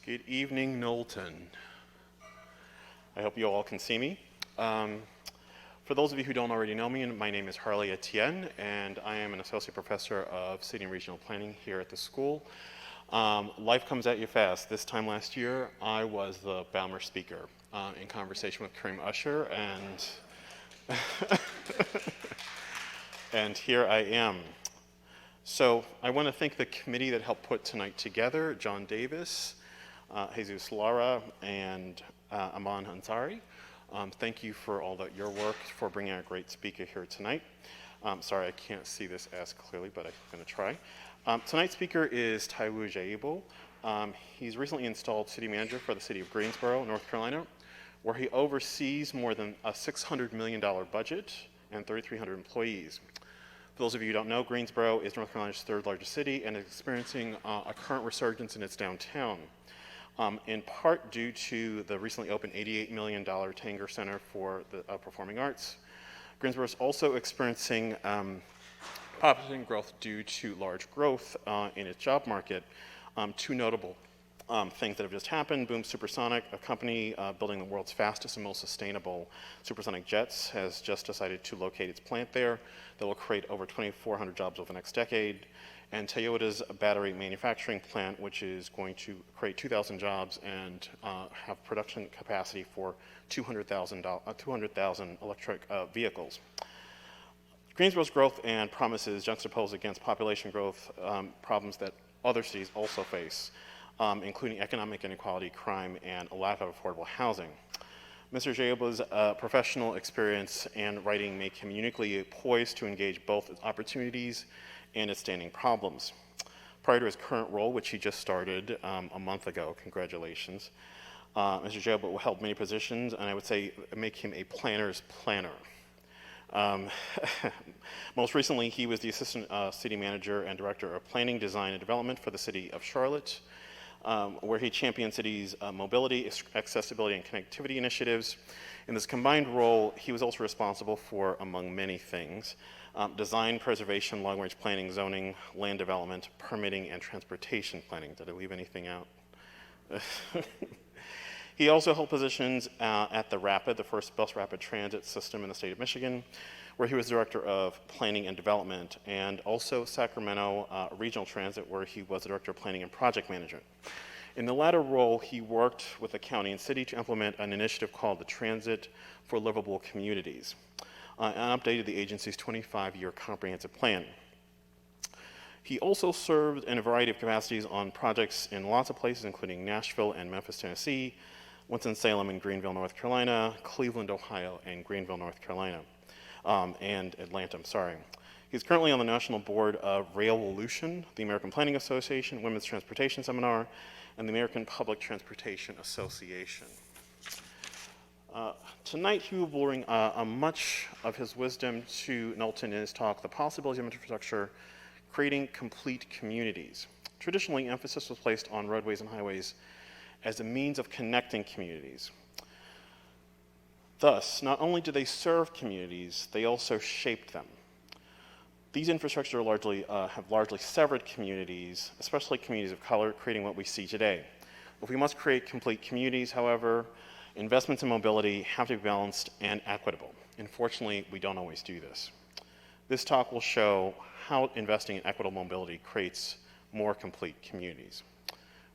Good evening, Knowlton. I hope you all can see me. For those of you who don't already know me, my name is Harley Etienne, and I am an associate professor of city and regional planning here at the school. Life comes at you fast. This time last year, I was the Baumer speaker in conversation with Kareem Usher, and and here I am. So I want to thank the committee that helped put tonight together, John Davis, Jesus Lara, and Aman Ansari. Thank you for all your work for bringing a great speaker here tonight. Sorry, I can't see this as clearly, but I'm going to try. Tonight's speaker is Taiwo Jaiyeoba. He's recently installed city manager for the City of Greensboro, North Carolina, where he oversees more than a $600 million budget and 3,300 employees. For those of you who don't know, Greensboro is North Carolina's third largest city and is experiencing a current resurgence in its downtown, in part due to the recently opened $88 million Tanger Center for the Performing Arts. Greensboro is also experiencing population growth due to large growth in its job market. Two notable things that have just happened. Boom Supersonic, a company building the world's fastest and most sustainable supersonic jets, has just decided to locate its plant there. That will create over 2,400 jobs over the next decade. And Toyota's battery manufacturing plant, which is going to create 2,000 jobs and have production capacity for 200,000 electric vehicles. Greensboro's growth and promises juxtaposed against population growth problems that other cities also face, including economic inequality, crime, and a lack of affordable housing. Mr. Jaiyeoba's professional experience and writing make him uniquely poised to engage both its opportunities and its standing problems. Prior to his current role, which he just started a month ago, congratulations, Mr. Jaiyeoba held many positions, and I would say make him a planner's planner. Most recently, he was the assistant city manager and director of planning, design, and development for the city of Charlotte, where he championed cities' mobility, accessibility, and connectivity initiatives. In this combined role, he was also responsible for, among many things, design, preservation, long-range planning, zoning, land development, permitting, and transportation planning. Did I leave anything out? He also held positions at the RAPID, the first bus rapid transit system in the state of Michigan, where he was director of planning and development, and also Sacramento Regional Transit, where he was the director of planning and project management. In the latter role, he worked with the county and city to implement an initiative called the Transit for Livable Communities, and updated the agency's 25-year comprehensive plan. He also served in a variety of capacities on projects in lots of places, including Nashville and Memphis, Tennessee, Winston-Salem and Greenville, North Carolina, Cleveland, Ohio, and Greenville, North Carolina, and Atlanta, I'm sorry. He's currently on the national board of Railvolution, the American Planning Association, Women's Transportation Seminar, and the American Public Transportation Association. Tonight, he will bring much of his wisdom to Knowlton in his talk, The Possibilities of Infrastructure, Creating Complete Communities. Traditionally, emphasis was placed on roadways and highways as a means of connecting communities. Thus, not only do they serve communities, they also shape them. These infrastructures have largely severed communities, especially communities of color, creating what we see today. If we must create complete communities, however, investments in mobility have to be balanced and equitable. Unfortunately, we don't always do this. This talk will show how investing in equitable mobility creates more complete communities.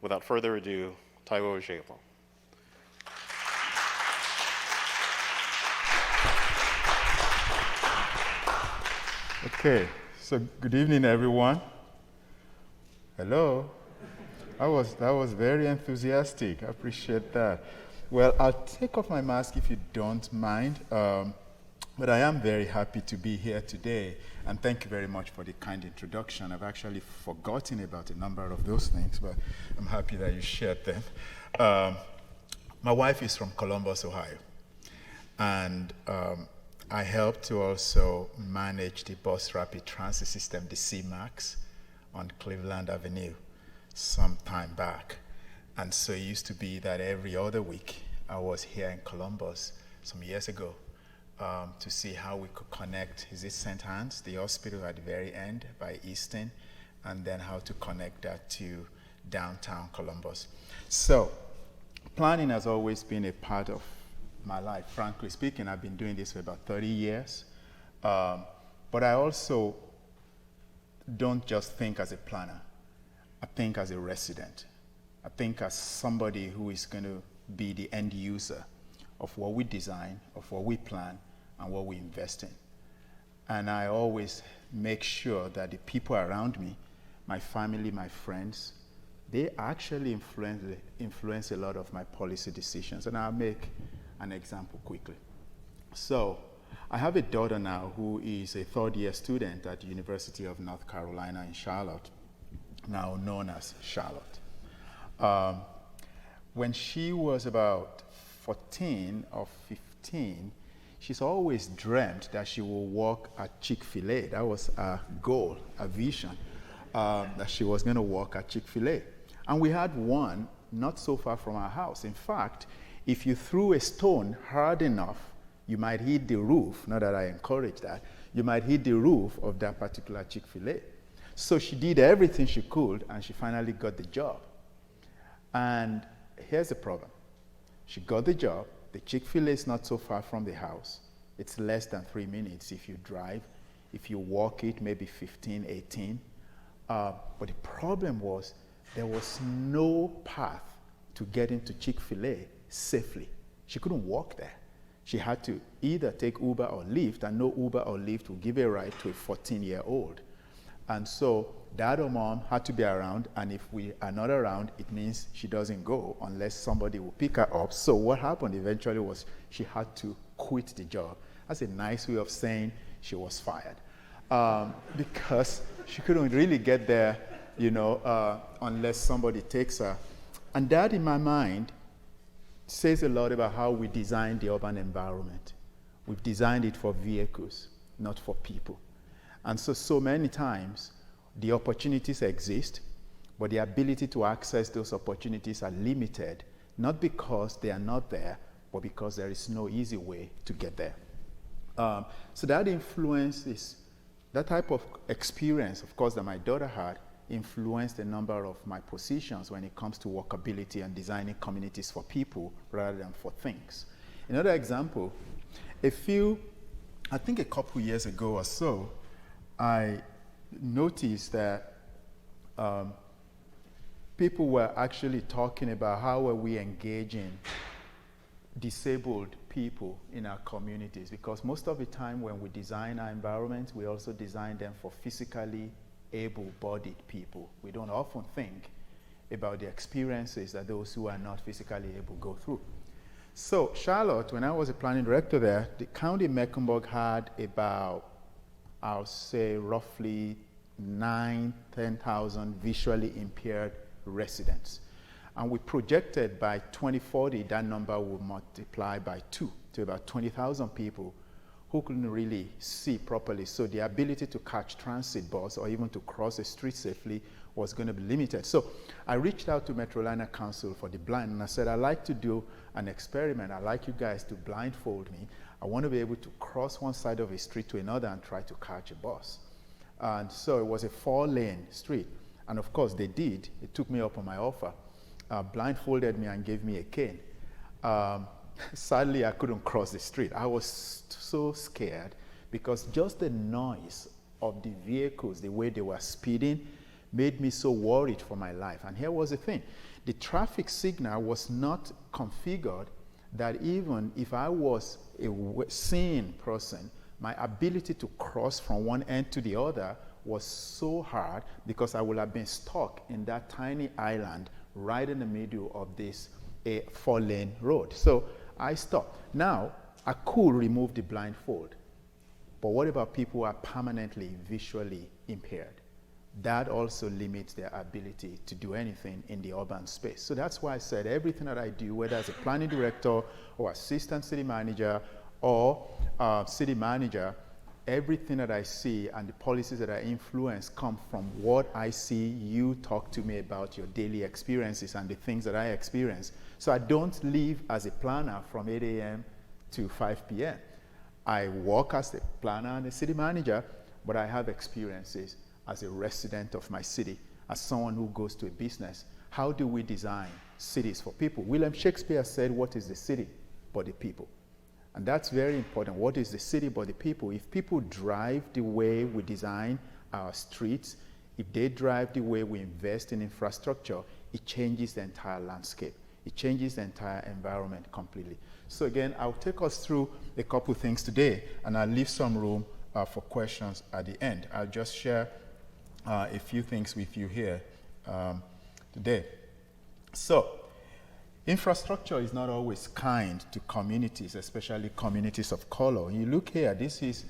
Without further ado, Taiwo Jaiyeoba. Okay, so good evening, everyone. Hello. That was very enthusiastic. I appreciate that. Well, I'll take off my mask if you don't mind, but I am very happy to be here today, and thank you very much for the kind introduction. I've actually forgotten about a number of those things, but I'm happy that you shared them. My wife is from Columbus, Ohio, and I helped to also manage the bus rapid transit system, the CMAX, on Cleveland Avenue some time back. And so it used to be that every other week I was here in Columbus some years ago to see how we could connect, is it St. Anne's, the hospital at the very end by Easton, and then how to connect that to downtown Columbus. So planning has always been a part of my life. Frankly speaking, I've been doing this for about 30 years. But I also don't just think as a planner. I think as a resident. I think as somebody who is going to be the end user of what we design, of what we plan, and what we invest in. And I always make sure that the people around me, my family, my friends, they actually influence a lot of my policy decisions. And I'll make an example quickly. So I have a daughter now who is a third-year student at the University of North Carolina in Charlotte, now known as Charlotte. When she was about 14 or 15, she's always dreamt that she will work at Chick-fil-A. That was a goal, a vision, that she was going to work at Chick-fil-A. And we had one not so far from our house. In fact, if you threw a stone hard enough, you might hit the roof, not that I encourage that, you might hit the roof of that particular Chick-fil-A. So she did everything she could, and she finally got the job. And here's the problem. She got the job. The Chick-fil-A is not so far from the house. It's less than 3 minutes if you drive. If you walk it, maybe 15, 18. But the problem was there was no path to get into Chick-fil-A safely. She couldn't walk there. She had to either take Uber or Lyft, and no Uber or Lyft would give a ride to a 14-year-old. And so dad or mom had to be around, and if we are not around, it means she doesn't go unless somebody will pick her up. So what happened eventually was she had to quit the job. That's a nice way of saying she was fired, because she couldn't really get there, unless somebody takes her. And that, in my mind, says a lot about how we design the urban environment. We've designed it for vehicles, not for people. And so many times, the opportunities exist, but the ability to access those opportunities are limited, not because they are not there, but because there is no easy way to get there. So that influences, that type of experience, of course, that my daughter had, influenced a number of my positions when it comes to walkability and designing communities for people rather than for things. Another example, I think a couple years ago or so, I noticed that people were actually talking about how are we engaging disabled people in our communities, because most of the time when we design our environments, we also design them for physically able-bodied people. We don't often think about the experiences that those who are not physically able go through. So Charlotte, when I was a planning director there, the county of Mecklenburg had about, I'll say, roughly 10,000 visually impaired residents. And we projected by 2040 that number will multiply by 2 to about 20,000 people who couldn't really see properly. So the ability to catch transit bus or even to cross the street safely was going to be limited. So I reached out to Metrolina Council for the Blind, and I said, I'd like to do an experiment. I'd like you guys to blindfold me. I want to be able to cross one side of a street to another and try to catch a bus. And so it was a 4-lane street. And of course they did. It took me up on my offer, blindfolded me and gave me a cane. Sadly, I couldn't cross the street. I was so scared because just the noise of the vehicles, the way they were speeding, made me so worried for my life. And here was the thing. The traffic signal was not configured that even if I was a seeing person, my ability to cross from one end to the other was so hard because I would have been stuck in that tiny island right in the middle of this 4-lane road. So I stopped. Now, I could remove the blindfold, but what about people who are permanently visually impaired? That also limits their ability to do anything in the urban space. So that's why I said everything that I do, whether as a planning director or assistant city manager or city manager, everything that I see and the policies that I influence come from what I see you talk to me about your daily experiences and the things that I experience. So I don't live as a planner from 8 a.m. to 5 p.m. I work as a planner and a city manager, but I have experiences as a resident of my city. as someone who goes to a business, how do we design cities for people? William Shakespeare said, what is the city but the people? And that's very important. What is the city but the people? If people drive the way we design our streets, if they drive the way we invest in infrastructure, it changes the entire landscape. It changes the entire environment completely. So again, I'll take us through a couple things today, and I'll leave some room for questions at the end. I'll just share a few things with you here today. So, infrastructure is not always kind to communities, especially communities of color. You look here, this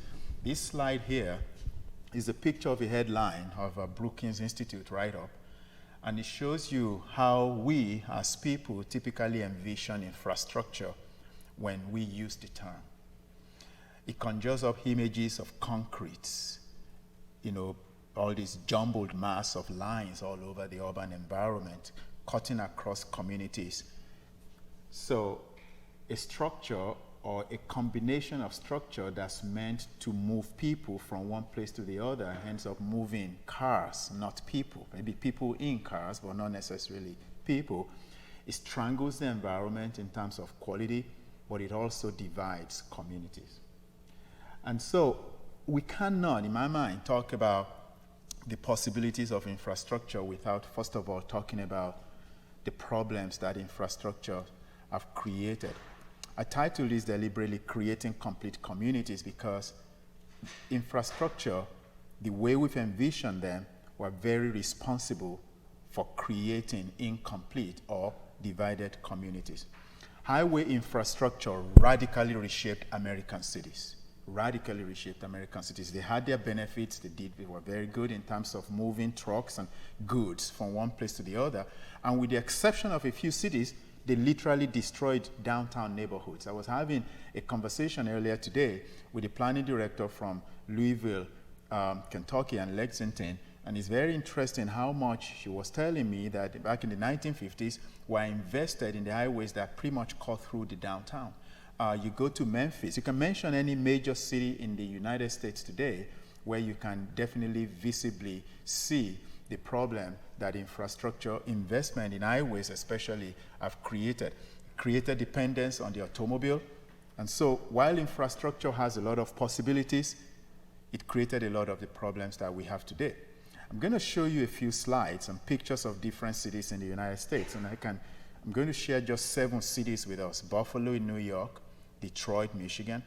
slide here is a picture of a headline of a Brookings Institute write-up, and it shows you how we as people typically envision infrastructure when we use the term. It conjures up images of concrete, all this jumbled mass of lines all over the urban environment, cutting across communities. So a structure or a combination of structure that's meant to move people from one place to the other ends up moving cars, not people. Maybe people in cars, but not necessarily people. It strangles the environment in terms of quality, but it also divides communities. And so we cannot, in my mind, talk about the possibilities of infrastructure without, first of all, talking about the problems that infrastructure have created. I titled this deliberately Creating Complete Communities because infrastructure, the way we've envisioned them, were very responsible for creating incomplete or divided communities. Highway infrastructure radically reshaped American cities. Radically reshaped American cities. They had their benefits. They were very good in terms of moving trucks and goods from one place to the other. And with the exception of a few cities, they literally destroyed downtown neighborhoods. I was having a conversation earlier today with a planning director from Louisville, Kentucky and Lexington, and it's very interesting how much she was telling me that back in the 1950s, were invested in the highways that pretty much cut through the downtown. You go to Memphis, you can mention any major city in the United States today where you can definitely visibly see the problem that infrastructure investment in highways especially have created dependence on the automobile. And so while infrastructure has a lot of possibilities, it created a lot of the problems that we have today. I'm going to show you a few slides and pictures of different cities in the United States. And I'm going to share just 7 cities with us: Buffalo in New York, Detroit, Michigan,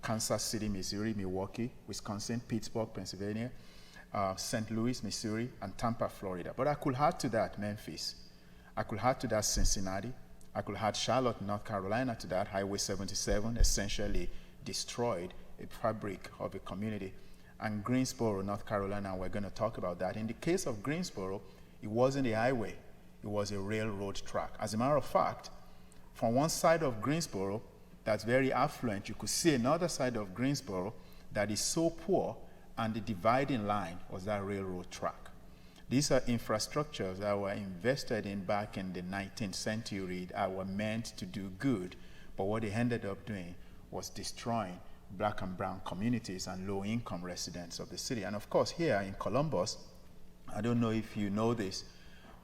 Kansas City, Missouri, Milwaukee, Wisconsin, Pittsburgh, Pennsylvania, St. Louis, Missouri, and Tampa, Florida. But I could add to that Memphis. I could add to that Cincinnati. I could add Charlotte, North Carolina to that. Highway 77 essentially destroyed a fabric of a community. And Greensboro, North Carolina, we're going to talk about that. In the case of Greensboro, it wasn't a highway. It was a railroad track. As a matter of fact, from one side of Greensboro that's very affluent, you could see another side of Greensboro that is so poor, and the dividing line was that railroad track. These are infrastructures that were invested in back in the 19th century that were meant to do good, but what they ended up doing was destroying black and brown communities and low-income residents of the city. And of course, here in Columbus, I don't know if you know this,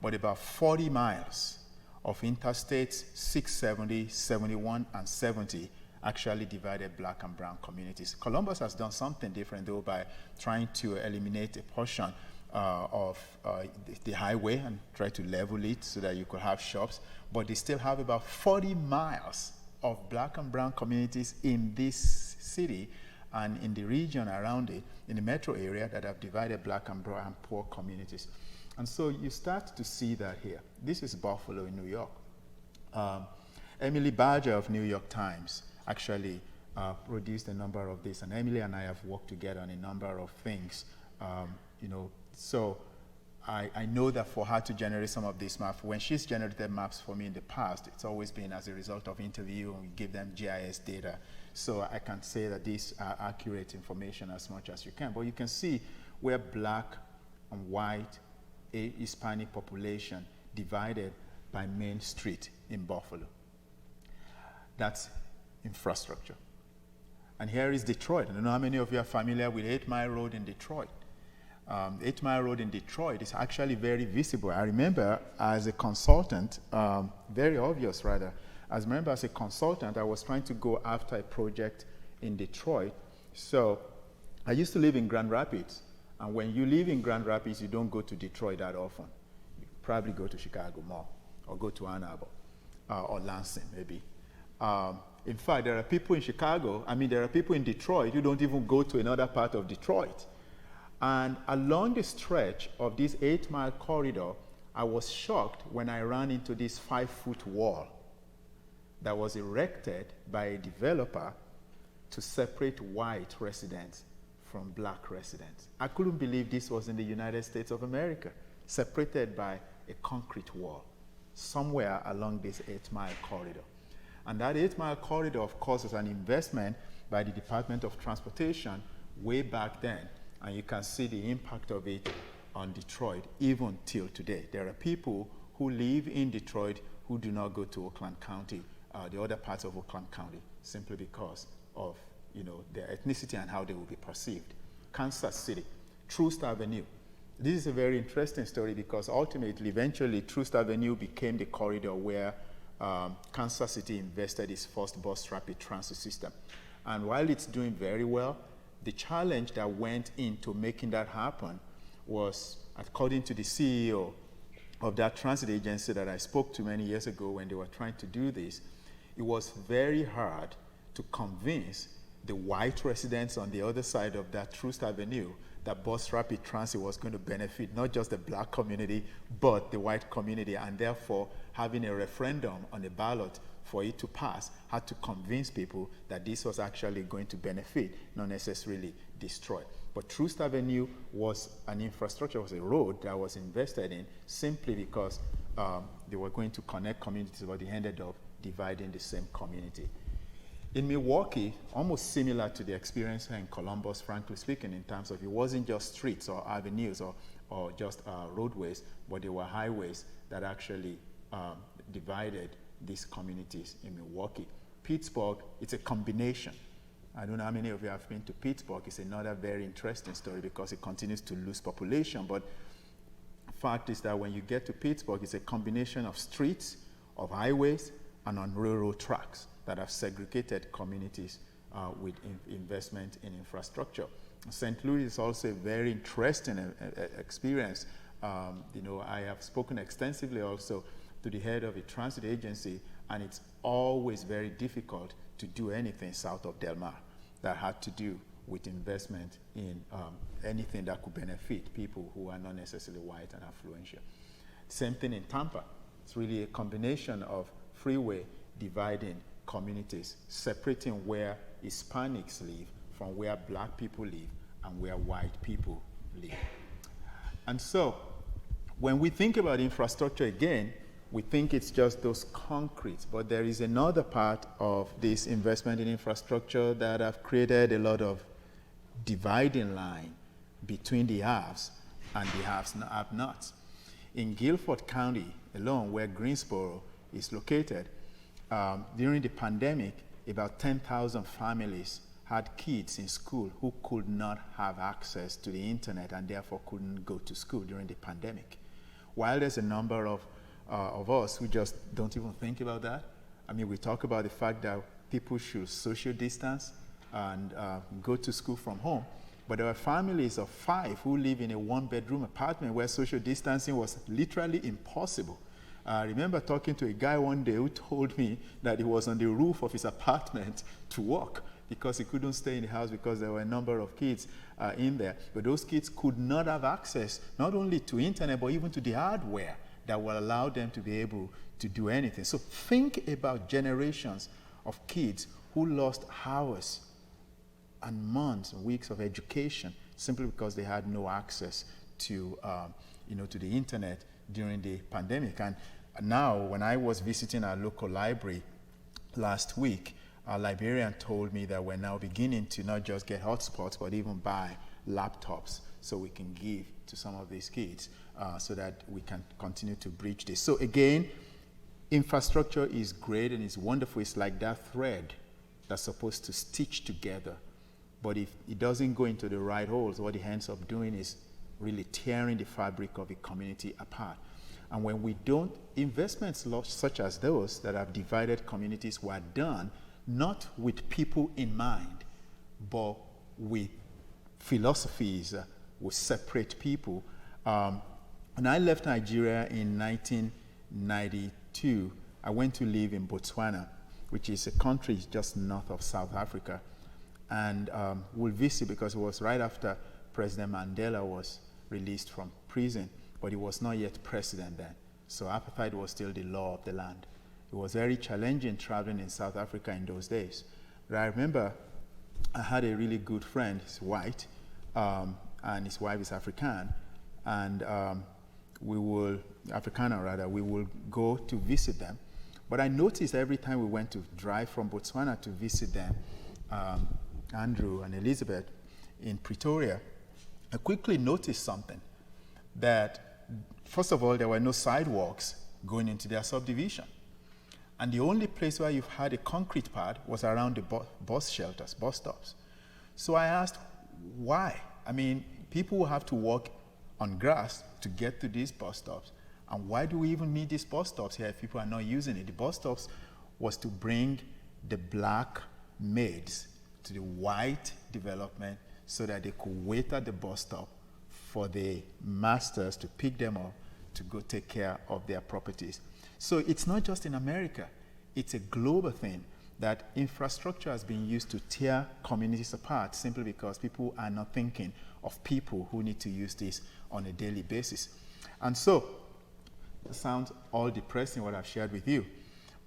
but about 40 miles of interstates 670, 71, and 70 actually divided black and brown communities. Columbus has done something different, though, by trying to eliminate a portion of the highway and try to level it so that you could have shops, but they still have about 40 miles of black and brown communities in this city and in the region around it, in the metro area, that have divided black and brown and poor communities. And so you start to see that here. This is Buffalo in New York. Emily Badger of New York Times actually produced a number of this, and Emily and I have worked together on a number of things. So I know that for her to generate some of these maps, when she's generated maps for me in the past, it's always been as a result of interview, and we give them GIS data. So I can say that these are accurate information as much as you can. But you can see where black and white, a Hispanic population divided by Main Street in Buffalo. That's infrastructure. And here is Detroit. I don't know how many of you are familiar with 8 Mile Road in Detroit. 8 Mile Road in Detroit is actually very visible. I remember as a consultant, very obvious rather, as a consultant, I was trying to go after a project in Detroit. So I used to live in Grand Rapids. And when you live in Grand Rapids, you don't go to Detroit that often. You probably go to Chicago more, or go to Ann Arbor, or Lansing maybe. In fact, there are people in Chicago, there are people in Detroit who don't even go to another part of Detroit. And along the stretch of this 8-mile corridor, I was shocked when I ran into this 5-foot wall that was erected by a developer to separate white residents from black residents. I couldn't believe this was in the United States of America, separated by a concrete wall somewhere along this 8-mile corridor. And that 8-mile corridor, of course, was an investment by the Department of Transportation way back then. And you can see the impact of it on Detroit even till today. There are people who live in Detroit who do not go to Oakland County, the other parts of Oakland County, simply because of their ethnicity and how they will be perceived. Kansas City, Troost Avenue. This is a very interesting story because ultimately, eventually, Troost Avenue became the corridor where Kansas City invested its first bus rapid transit system. And while it's doing very well, the challenge that went into making that happen was, according to the CEO of that transit agency that I spoke to many years ago when they were trying to do this, it was very hard to convince the white residents on the other side of that Troost Avenue that bus rapid transit was going to benefit not just the black community, but the white community, and therefore having a referendum on a ballot for it to pass had to convince people that this was actually going to benefit, not necessarily destroy. But Troost Avenue was an infrastructure, was a road that was invested in simply because they were going to connect communities, but they ended up dividing the same community. In Milwaukee, almost similar to the experience in Columbus, frankly speaking, in terms of it wasn't just streets or avenues or just roadways, but there were highways that actually divided these communities in Milwaukee. Pittsburgh, it's a combination. I don't know how many of you have been to Pittsburgh. It's another very interesting story because it continues to lose population. But the fact is that when you get to Pittsburgh, it's a combination of streets, of highways, and on railroad tracks that have segregated communities with investment in infrastructure. St. Louis is also a very interesting experience. I have spoken extensively also to the head of a transit agency, and it's always very difficult to do anything south of Del Mar that had to do with investment in anything that could benefit people who are not necessarily white and affluential. Same thing in Tampa. It's really a combination of freeway dividing communities, separating where Hispanics live from where black people live and where white people live. And so when we think about infrastructure again, we think it's just those concrete, but there is another part of this investment in infrastructure that have created a lot of dividing line between the haves and the have-nots. In Guilford County alone, where Greensboro is located, during the pandemic, about 10,000 families had kids in school who could not have access to the internet and therefore couldn't go to school during the pandemic. While there's a number of us who just don't even think about that. We talk about the fact that people should social distance and go to school from home, but there are families of 5 who live in a 1-bedroom apartment where social distancing was literally impossible. I remember talking to a guy one day who told me that he was on the roof of his apartment to work because he couldn't stay in the house because there were a number of kids in there. But those kids could not have access not only to internet, but even to the hardware that will allow them to be able to do anything. So think about generations of kids who lost hours and months, weeks of education simply because they had no access to, to the internet during the pandemic. And now, when I was visiting our local library last week, our librarian told me that we're now beginning to not just get hotspots, but even buy laptops so we can give to some of these kids so that we can continue to bridge this. So again, infrastructure is great and it's wonderful. It's like that thread that's supposed to stitch together. But if it doesn't go into the right holes, what it ends up doing is really tearing the fabric of a community apart. And when we don't, investments such as those that have divided communities were done not with people in mind, but with philosophies, with separate people. When I left Nigeria in 1992, I went to live in Botswana, which is a country just north of South Africa. And we'll visit because it was right after President Mandela was released from prison, but he was not yet president then. So apartheid was still the law of the land. It was very challenging traveling in South Africa in those days. But I remember I had a really good friend, he's white, and his wife is African, and we will go to visit them. But I noticed every time we went to drive from Botswana to visit them, Andrew and Elizabeth in Pretoria, I quickly noticed something, that first of all, there were no sidewalks going into their subdivision. And the only place where you've had a concrete pad was around the bus shelters, bus stops. So I asked, why? I mean, people will have to walk on grass to get to these bus stops. And why do we even need these bus stops here if people are not using it? The bus stops was to bring the black maids to the white development so that they could wait at the bus stop for the masters to pick them up to go take care of their properties. So it's not just in America, it's a global thing that infrastructure has been used to tear communities apart simply because people are not thinking of people who need to use this on a daily basis. And so, it sounds all depressing what I've shared with you.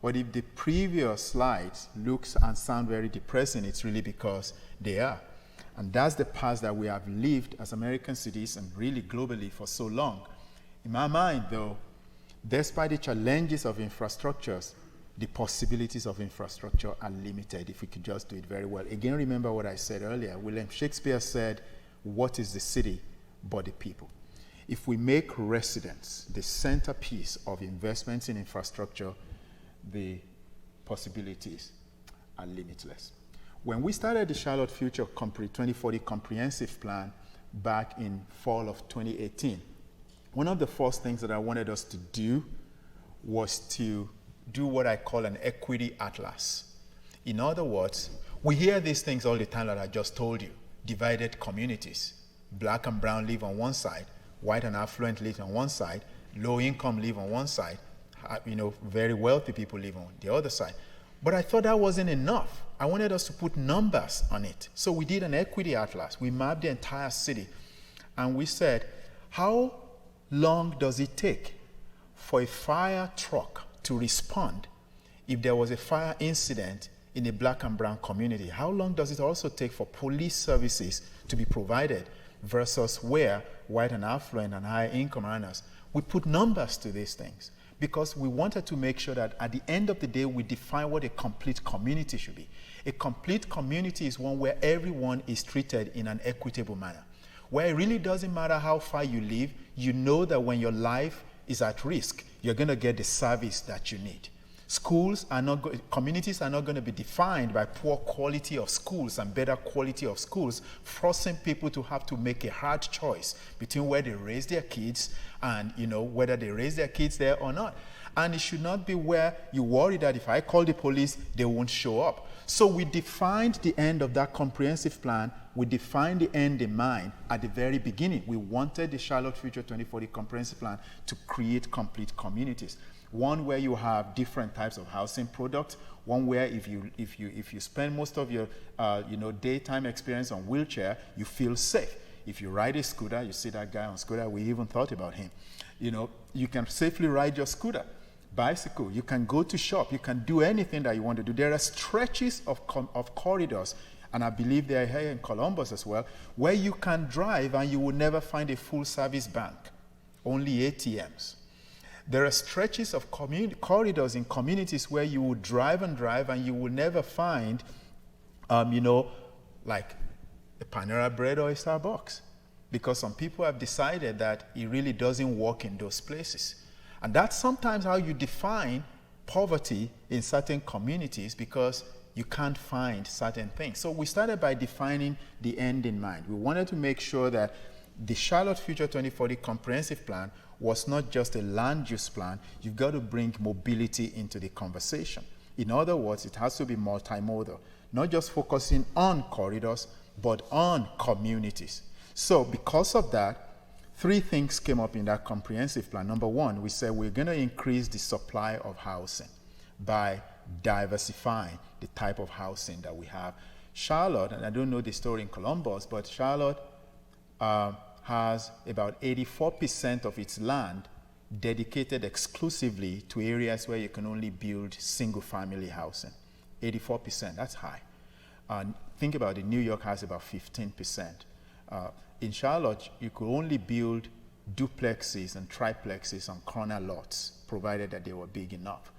But if the previous slides looks and sound very depressing, it's really because they are. And that's the past that we have lived as American citizens and really globally for so long. In my mind, though, despite the challenges of infrastructures, the possibilities of infrastructure are limited if we could just do it very well. Again, remember what I said earlier. William Shakespeare said, "What is the city but the people?" If we make residents the centerpiece of investments in infrastructure, the possibilities are limitless. When we started the Charlotte Future 2040 Comprehensive Plan back in fall of 2018, one of the first things that I wanted us to do was to do what I call an equity atlas. In other words, we hear these things all the time that I just told you. Divided communities. Black and brown live on one side, white and affluent live on one side, low income live on one side, very wealthy people live on the other side. But I thought that wasn't enough. I wanted us to put numbers on it. So we did an equity atlas. We mapped the entire city. And we said, how long does it take for a fire truck to respond if there was a fire incident in a black and brown community? How long does it also take for police services to be provided versus where white and affluent and high income earners? We put numbers to these things because we wanted to make sure that at the end of the day, we define what a complete community should be. A complete community is one where everyone is treated in an equitable manner, where it really doesn't matter how far you live, you know that when your life is at risk, you're going to get the service that you need. Communities are not going to be defined by poor quality of schools and better quality of schools, forcing people to have to make a hard choice between where they raise their kids and whether they raise their kids there or not. And it should not be where you worry that if I call the police, they won't show up. So we defined the end of that comprehensive plan. We defined the end in mind at the very beginning. We wanted the Charlotte Future 2040 Comprehensive Plan to create complete communities. One where you have different types of housing products. One where if you spend most of your daytime experience on wheelchair, you feel safe. If you ride a scooter, you see that guy on scooter. We even thought about him. You can safely ride your scooter. Bicycle, you can go to shop, you can do anything that you want to do. There are stretches of corridors, and I believe they are here in Columbus as well, where you can drive and you will never find a full service bank, only ATMs. There are stretches of corridors in communities where you will drive and you will never find, like a Panera Bread or a Starbucks, because some people have decided that it really doesn't work in those places. And that's sometimes how you define poverty in certain communities, because you can't find certain things. So we started by defining the end in mind. We wanted to make sure that the Charlotte Future 2040 Comprehensive Plan was not just a land use plan. You've got to bring mobility into the conversation. In other words, it has to be multimodal, not just focusing on corridors, but on communities. So because of that, 3 things came up in that comprehensive plan. Number 1, we said we're going to increase the supply of housing by diversifying the type of housing that we have. Charlotte, and I don't know the story in Columbus, but Charlotte has about 84% of its land dedicated exclusively to areas where you can only build single-family housing. 84%, that's high. Think about it, New York has about 15%. In Charlotte, you could only build duplexes and triplexes on corner lots, provided that they were big enough.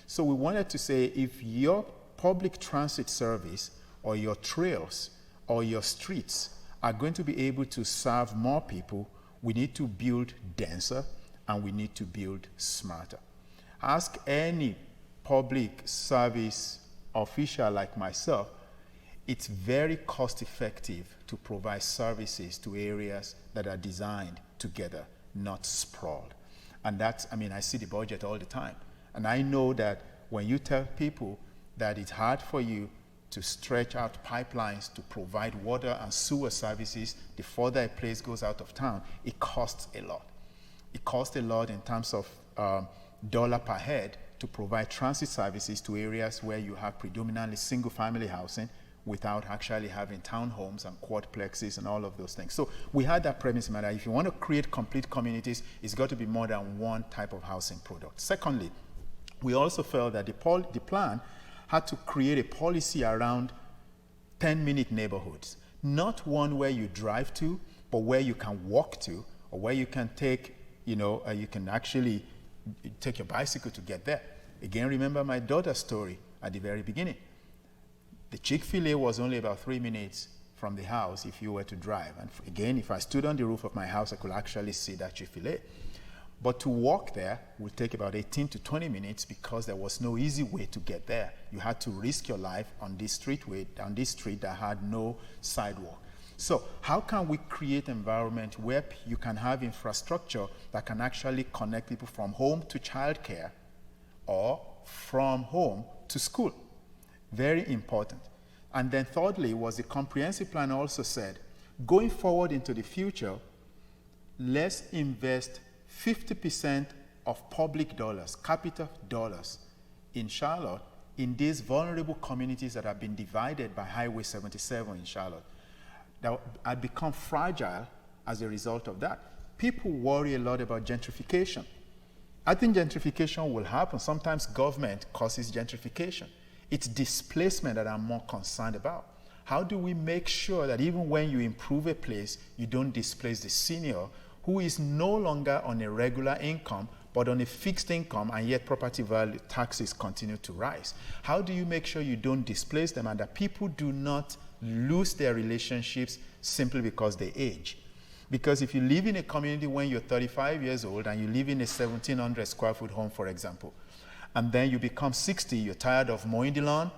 So we wanted to say, if your public transit service or your trails or your streets are going to be able to serve more people, we need to build denser and we need to build smarter. Ask any public service official like myself, it's very cost effective to provide services to areas that are designed together, not sprawled. And that's, I mean, I see the budget all the time. And I know that when you tell people that it's hard for you to stretch out pipelines to provide water and sewer services, the further a place goes out of town, it costs a lot. It costs a lot in terms of dollar per head to provide transit services to areas where you have predominantly single-family housing without actually having townhomes and quadplexes and all of those things. So we had that premise in mind that if you want to create complete communities, it's got to be more than one type of housing product. Secondly, we also felt that the plan had to create a policy around 10-minute neighborhoods, not one where you drive to, but where you can walk to, or where you can take, you can actually take your bicycle to get there. Again, remember my daughter's story at the very beginning. The Chick-fil-A was only about 3 minutes from the house if you were to drive. And again, if I stood on the roof of my house, I could actually see that Chick-fil-A. But to walk there would take about 18 to 20 minutes because there was no easy way to get there. You had to risk your life on this street that had no sidewalk. So how can we create an environment where you can have infrastructure that can actually connect people from home to childcare or from home to school? Very important. And then thirdly was the comprehensive plan also said, going forward into the future, let's invest 50% of public dollars, capital dollars in Charlotte, in these vulnerable communities that have been divided by Highway 77 in Charlotte, that have become fragile as a result of that. People worry a lot about gentrification. I think gentrification will happen. Sometimes government causes gentrification. It's displacement that I'm more concerned about. How do we make sure that even when you improve a place, you don't displace the senior who is no longer on a regular income, but on a fixed income, and yet property value taxes continue to rise? How do you make sure you don't displace them and that people do not lose their relationships simply because they age? Because if you live in a community when you're 35 years old and you live in a 1,700 square foot home, for example, and then you become 60, you're tired of mowing the lawn,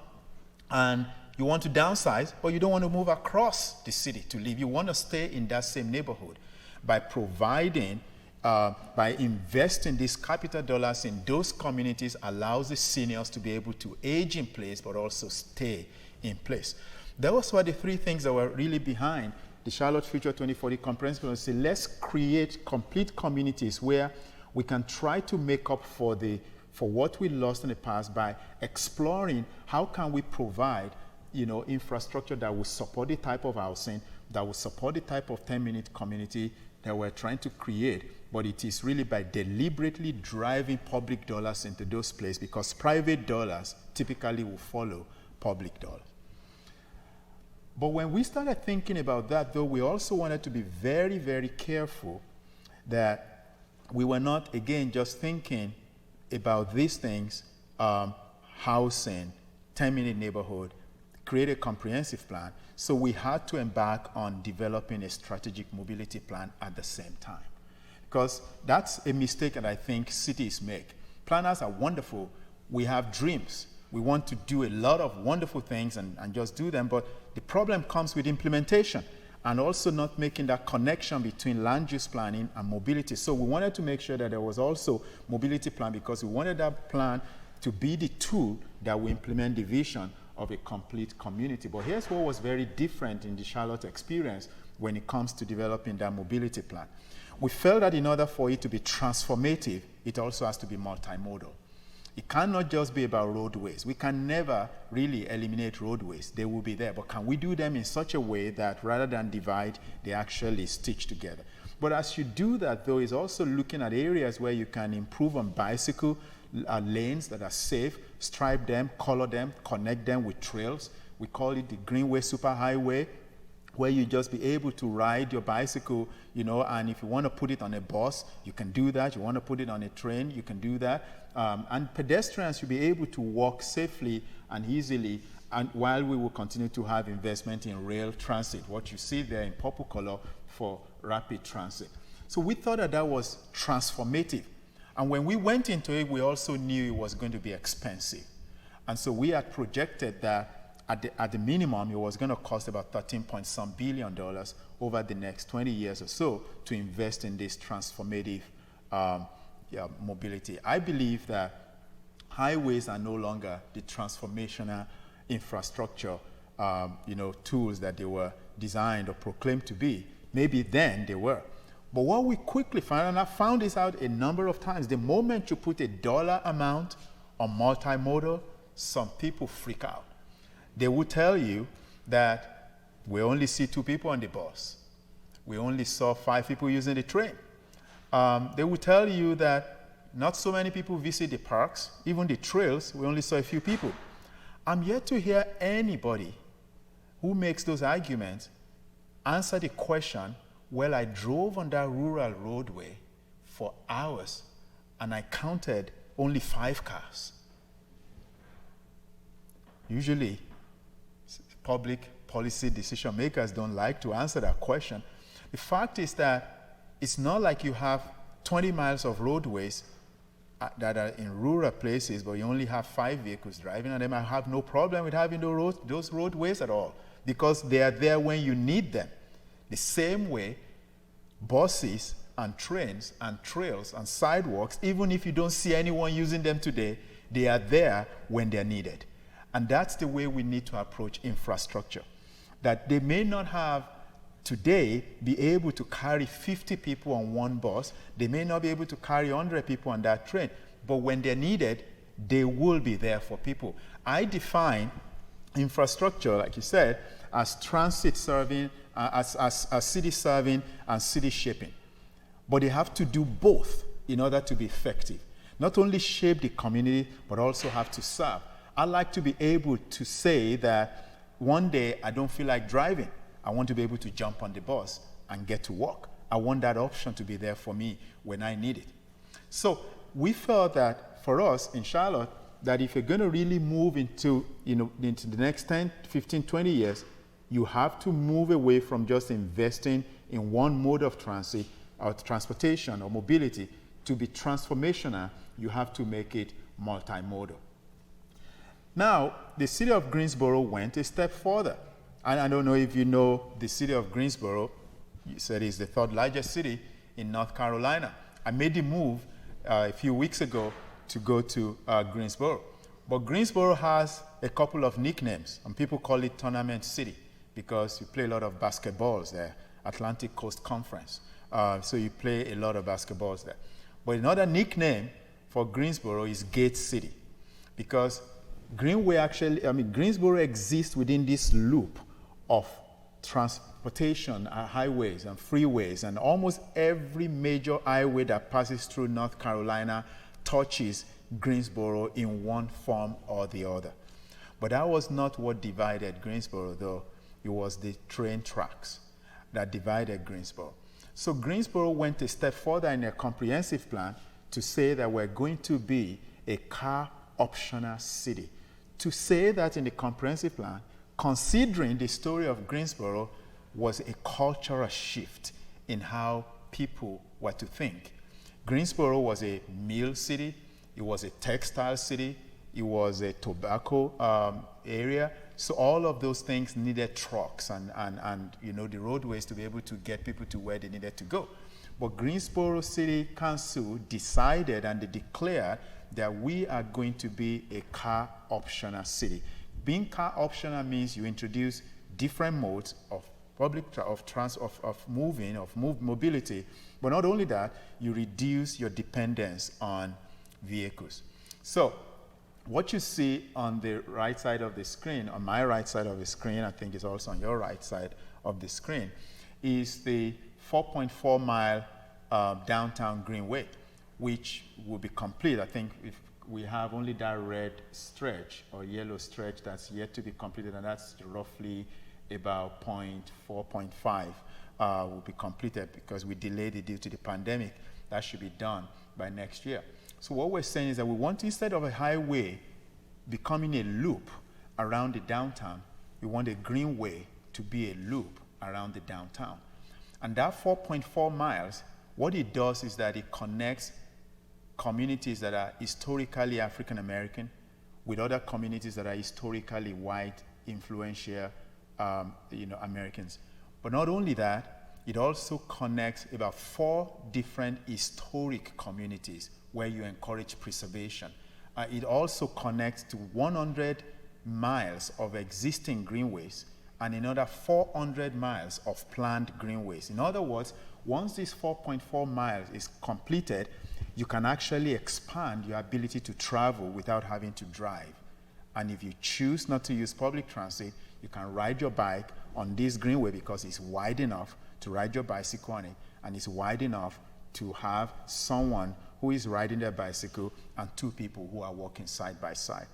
and you want to downsize, but you don't want to move across the city to live. You want to stay in that same neighborhood. By providing, by investing these capital dollars in those communities allows the seniors to be able to age in place, but also stay in place. Those were the 3 things that were really behind the Charlotte Future 2040 Comprehensive Plan. Say, let's create complete communities where we can try to make up for what we lost in the past by exploring how can we provide infrastructure that will support the type of housing, that will support the type of 10-minute community that we're trying to create. But it is really by deliberately driving public dollars into those places, because private dollars typically will follow public dollars. But when we started thinking about that, though, we also wanted to be very, very careful that we were not, again, just thinking about these things, housing, 10-minute neighborhood, create a comprehensive plan. So we had to embark on developing a strategic mobility plan at the same time. Because that's a mistake that I think cities make. Planners are wonderful. We have dreams. We want to do a lot of wonderful things and just do them, but the problem comes with implementation. and also not making that connection between land use planning and mobility. So we wanted to make sure that there was also mobility plan, because we wanted that plan to be the tool that will implement the vision of a complete community. But here's what was very different in the Charlotte experience when it comes to developing that mobility plan. We felt that in order for it to be transformative, it also has to be multimodal. It cannot just be about roadways. We can never really eliminate roadways. They will be there, but can we do them in such a way that rather than divide, they actually stitch together? But as you do that, though, is also looking at areas where you can improve on bicycle lanes that are safe, stripe them, color them, connect them with trails. We call it the Greenway Superhighway, where you just be able to ride your bicycle, and if you want to put it on a bus, you can do that. You want to put it on a train, you can do that. And pedestrians should be able to walk safely and easily, and while we will continue to have investment in rail transit, what you see there in purple color for rapid transit. So we thought that that was transformative. And when we went into it, we also knew it was going to be expensive. And so we had projected that at the minimum, it was going to cost about $13.some billion over the next 20 years or so to invest in this transformative mobility. I believe that highways are no longer the transformational infrastructure tools that they were designed or proclaimed to be. Maybe then they were. But what we quickly found, and I found this out a number of times, the moment you put a dollar amount on multimodal, some people freak out. They will tell you that we only see 2 people on the bus. We only saw 5 people using the train. They will tell you that not so many people visit the parks, even the trails, we only saw a few people. I'm yet to hear anybody who makes those arguments answer the question, well, I drove on that rural roadway for hours and I counted only 5 cars. Usually, public policy decision makers don't like to answer that question. The fact is that it's not like you have 20 miles of roadways that are in rural places, but you only have 5 vehicles driving, and they might have no problem with having those roadways at all, because they are there when you need them. The same way, buses and trains and trails and sidewalks, even if you don't see anyone using them today, they are there when they're needed. And that's the way we need to approach infrastructure. That they may not have today be able to carry 50 people on one bus, they may not be able to carry 100 people on that train, but when they're needed, they will be there for people. I define infrastructure, like you said, as transit serving, as city serving and city shaping. But they have to do both in order to be effective. Not only shape the community, but also have to serve. I like to be able to say that one day I don't feel like driving. I want to be able to jump on the bus and get to work. I want that option to be there for me when I need it. So we felt that for us in Charlotte, that if you're going to really move into the next 10, 15, 20 years, you have to move away from just investing in one mode of transit or transportation or mobility. To be transformational, you have to make it multimodal. Now, the city of Greensboro went a step further. And I don't know if you know the city of Greensboro. You said it's the 3rd largest city in North Carolina. I made the move a few weeks ago to go to Greensboro. But Greensboro has a couple of nicknames, and people call it Tournament City because you play a lot of basketballs there, Atlantic Coast Conference. So you play a lot of basketballs there. But another nickname for Greensboro is Gate City, because Greensboro exists within this loop of transportation, highways and freeways, and almost every major highway that passes through North Carolina touches Greensboro in one form or the other. But that was not what divided Greensboro, though. It was the train tracks that divided Greensboro. So Greensboro went a step further in their comprehensive plan to say that we're going to be a car optional city. To say that in the comprehensive plan, considering the story of Greensboro was a cultural shift in how people were to think. Greensboro was a mill city, it was a textile city, it was a tobacco area, So all of those things needed trucks and the roadways to be able to get people to where they needed to go. But Greensboro City Council decided and they declared that we are going to be a car optional city. Being car optional means you introduce different modes of mobility, but not only that, you reduce your dependence on vehicles. So what you see on the right side of the screen, on my right side of the screen, I think it's also on your right side of the screen, is the 4.4 mile downtown Greenway, which will be complete. I think if we have only that red stretch or yellow stretch that's yet to be completed, and that's roughly about 0.4.5 will be completed because we delayed it due to the pandemic. That should be done by next year. So what we're saying is that we want, instead of a highway becoming a loop around the downtown, we want a greenway to be a loop around the downtown. And that 4.4 miles, what it does is that it connects communities that are historically African American with other communities that are historically white, influential Americans. But not only that, it also connects about 4 different historic communities where you encourage preservation. It also connects to 100 miles of existing greenways and another 400 miles of planned greenways. In other words, once this 4.4 miles is completed, you can actually expand your ability to travel without having to drive. And if you choose not to use public transit, you can ride your bike on this greenway because it's wide enough to ride your bicycle on it, and it's wide enough to have someone who is riding their bicycle and 2 people who are walking side by side.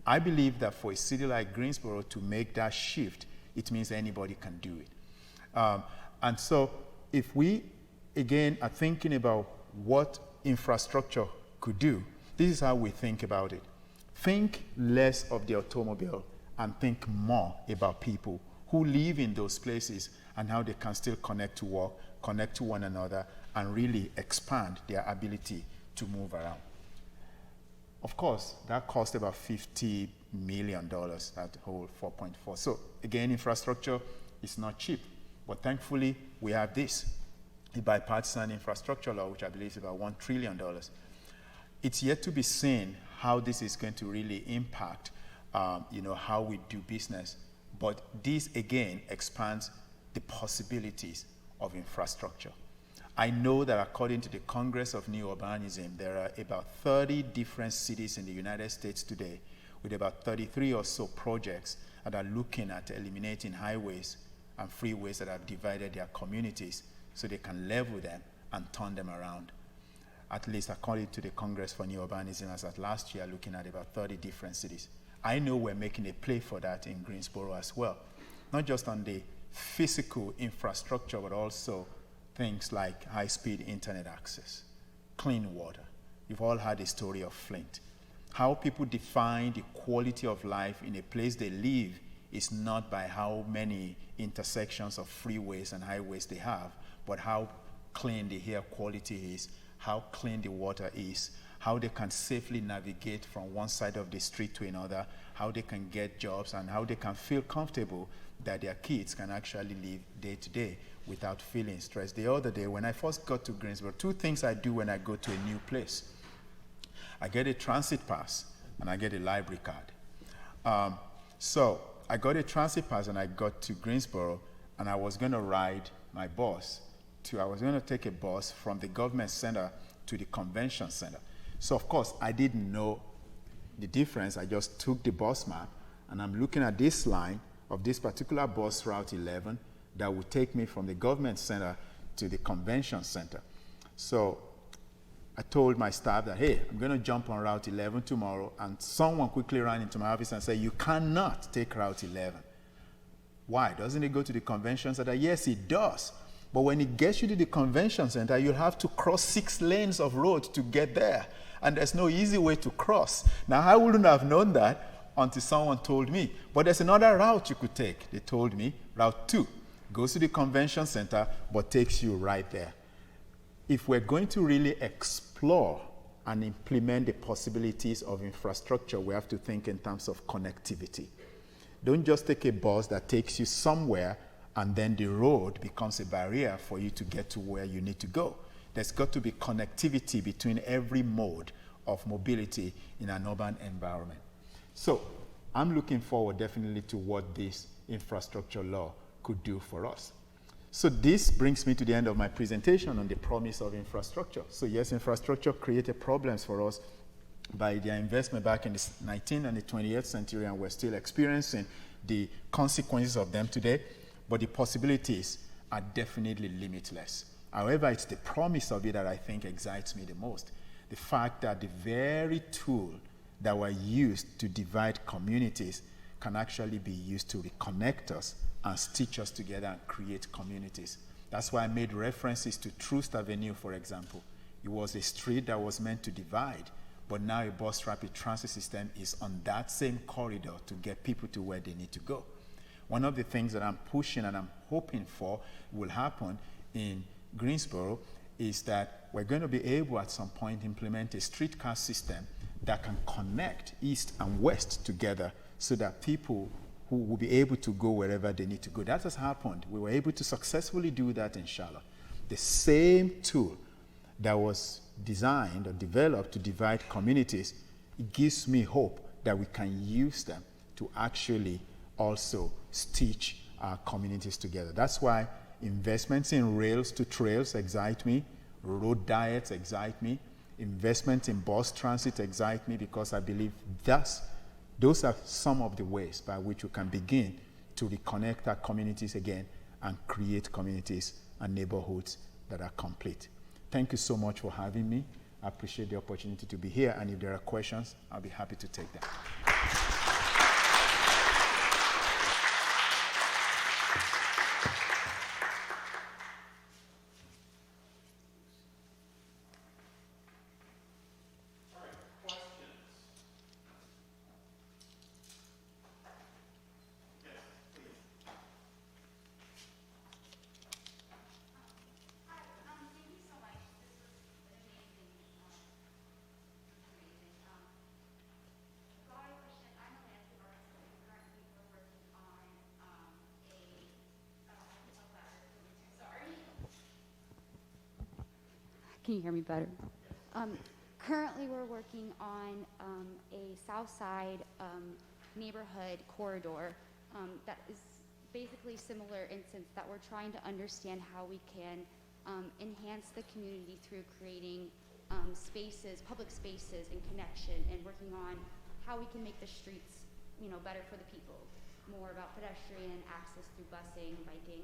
I believe that for a city like Greensboro to make that shift, it means anybody can do it. And so if we, again, are thinking about what infrastructure could do, this is how we think about it. Think less of the automobile and think more about people who live in those places and how they can still connect to work, connect to one another, and really expand their ability to move around. Of course, that cost about $50 million, that whole 4.4. So again, infrastructure is not cheap, but thankfully we have this, the Bipartisan Infrastructure Law, which I believe is about $1 trillion. It's yet to be seen how this is going to really impact how we do business. But this, again, expands the possibilities of infrastructure. I know that according to the Congress of New Urbanism, there are about 30 different cities in the United States today with about 33 or so projects that are looking at eliminating highways and freeways that have divided their communities so they can level them and turn them around. At least according to the Congress for New Urbanism, as at last year, looking at about 30 different cities. I know we're making a play for that in Greensboro as well, not just on the physical infrastructure, but also things like high-speed internet access, clean water. You've all heard the story of Flint. How people define the quality of life in a place they live is not by how many intersections of freeways and highways they have, but how clean the air quality is, how clean the water is, how they can safely navigate from one side of the street to another, how they can get jobs, and how they can feel comfortable that their kids can actually live day to day without feeling stressed. The other day, when I first got to Greensboro, 2 things I do when I go to a new place. I get a transit pass and I get a library card. So I got a transit pass and I got to Greensboro, and I was going to ride my bus I was going to take a bus from the government center to the convention center. So of course, I didn't know the difference. I just took the bus map, and I'm looking at this line of this particular bus, Route 11, that would take me from the government center to the convention center. So I told my staff that, hey, I'm going to jump on Route 11 tomorrow, and someone quickly ran into my office and said, you cannot take Route 11. Why? Doesn't it go to the convention center? Yes, it does. But when it gets you to the convention center, you'll have to cross 6 lanes of road to get there. And there's no easy way to cross. Now, I wouldn't have known that until someone told me. But there's another route you could take. They told me, Route 2, goes to the convention center, but takes you right there. If we're going to really explore and implement the possibilities of infrastructure, we have to think in terms of connectivity. Don't just take a bus that takes you somewhere and then the road becomes a barrier for you to get to where you need to go. There's got to be connectivity between every mode of mobility in an urban environment. So I'm looking forward definitely to what this infrastructure law could do for us. So this brings me to the end of my presentation on the promise of infrastructure. So yes, infrastructure created problems for us by their investment back in the 19th and the 20th century, and we're still experiencing the consequences of them today, but the possibilities are definitely limitless. However, it's the promise of it that I think excites me the most. The fact that the very tool that were used to divide communities can actually be used to reconnect us and stitch us together and create communities. That's why I made references to Troost Avenue, for example. It was a street that was meant to divide, but now a bus rapid transit system is on that same corridor to get people to where they need to go. One of the things that I'm pushing and I'm hoping for will happen in Greensboro is that we're going to be able at some point implement a streetcar system that can connect east and west together so that people who will be able to go wherever they need to go. That has happened. We were able to successfully do that in Charlotte. The same tool that was designed or developed to divide communities, it gives me hope that we can use them to actually also stitch our communities together. That's why investments in rails to trails excite me, road diets excite me, investment in bus transit excite me, because I believe those are some of the ways by which we can begin to reconnect our communities again and create communities and neighborhoods that are complete. Thank you so much for having me. I appreciate the opportunity to be here, and if there are questions, I'll be happy to take them. Can you hear me better? Currently, we're working on a south side neighborhood corridor that is basically similar instance that we're trying to understand how we can enhance the community through creating spaces, public spaces and connection, and working on how we can make the streets, better for the people, more about pedestrian access through busing, biking.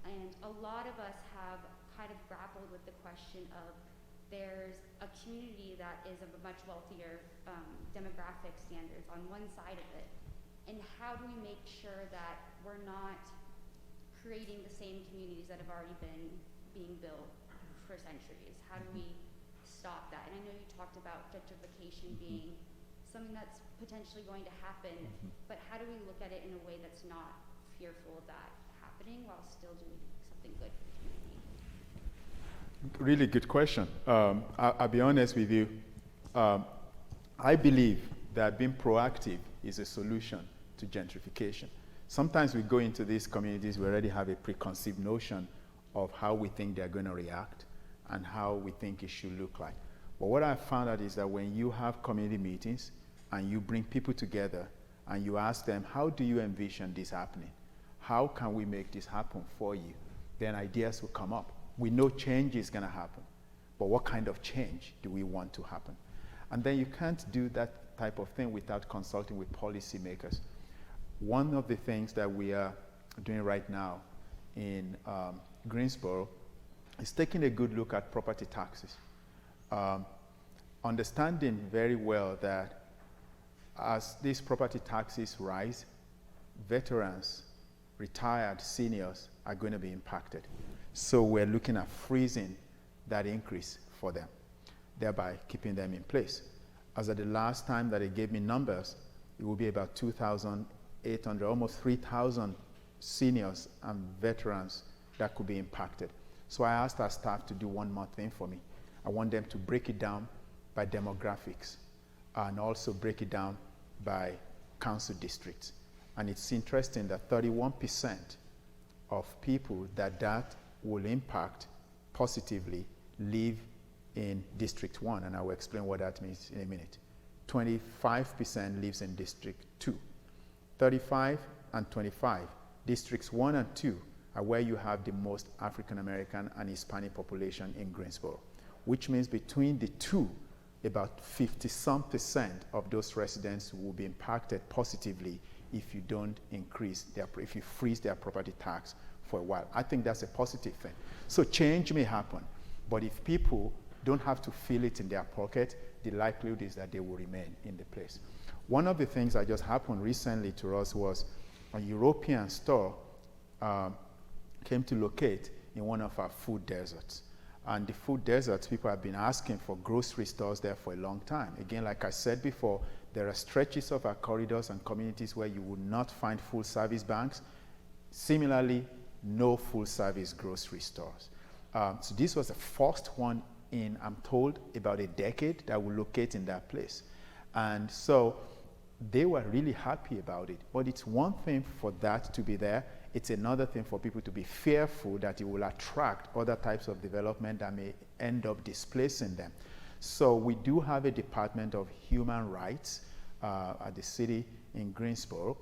And a lot of us have kind of grappled with the question of there's a community that is of a much wealthier demographic standards on one side of it. And how do we make sure that we're not creating the same communities that have already been being built for centuries? How do we stop that? And I know you talked about gentrification being something that's potentially going to happen, but how do we look at it in a way that's not fearful of that happening while still doing something good for the community? Really good question. I'll be honest with you. I believe that being proactive is a solution to gentrification. Sometimes we go into these communities, we already have a preconceived notion of how we think they're going to react and how we think it should look like. But what I found out is that when you have community meetings and you bring people together and you ask them, how do you envision this happening? How can we make this happen for you? Then ideas will come up. We know change is going to happen, but what kind of change do we want to happen? And then you can't do that type of thing without consulting with policymakers. One of the things that we are doing right now in Greensboro is taking a good look at property taxes. Understanding very well that as these property taxes rise, veterans, retired seniors are going to be impacted. So we're looking at freezing that increase for them, thereby keeping them in place. As of the last time that they gave me numbers, it will be about 2,800, almost 3,000 seniors and veterans that could be impacted. So I asked our staff to do one more thing for me. I want them to break it down by demographics and also break it down by council districts. And it's interesting that 31% of people that will impact positively live in District 1, and I will explain what that means in a minute. 25% lives in District 2. 35 and 25, Districts 1 and 2 are where you have the most African American and Hispanic population in Greensboro, which means between the two, about 50-some% of those residents will be impacted positively if you don't if you freeze their property tax for a while. I think that's a positive thing. So change may happen, but if people don't have to feel it in their pocket, the likelihood is that they will remain in the place. One of the things that just happened recently to us was a European store came to locate in one of our food deserts. And the food deserts, people have been asking for grocery stores there for a long time. Again, like I said before, there are stretches of our corridors and communities where you would not find full-service banks. Similarly, no full-service grocery stores. So this was the first one in, I'm told, about a decade that will locate in that place. And so they were really happy about it. But it's one thing for that to be there. It's another thing for people to be fearful that it will attract other types of development that may end up displacing them. So we do have a Department of Human Rights at the city in Greensboro,